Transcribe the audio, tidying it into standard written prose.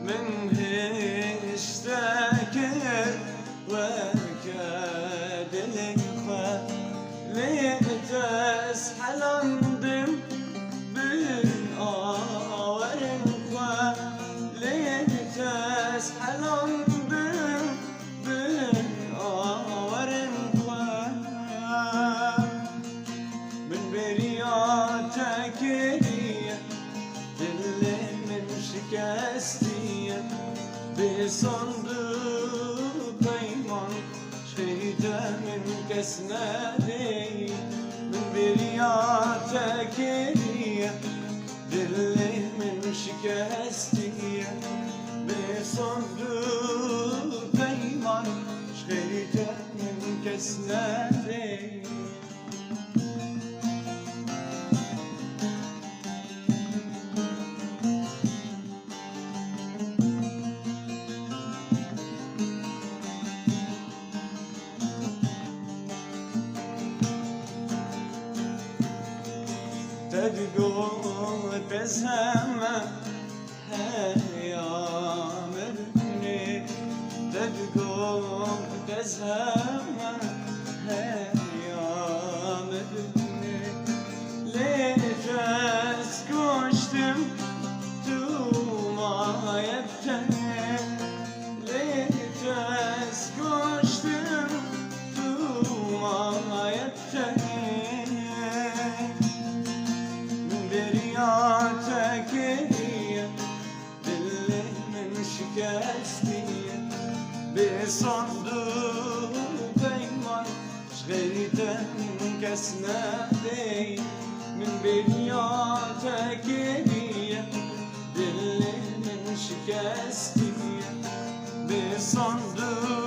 من هشتكر وكادلك ليتس حلندم بالآورنخوا ليتس حلندم بالآورنخوا من برياتك دل من شكستي بصندوق پیمان شهیده من کس ندهی من بریاتک دل من شکستی بصندوق پیمان شهیده من کس ندهی تدقوا تزهم هيام ابني تدقوا تزهم هيام ابني ليش اسكشتم تو ما يبتني ليش اسكشتم تو ما يبتني برياتك دل من شكستي بصندوق پیمان شغلته من کس ندهی من برياتك دل من شكستي بصندوق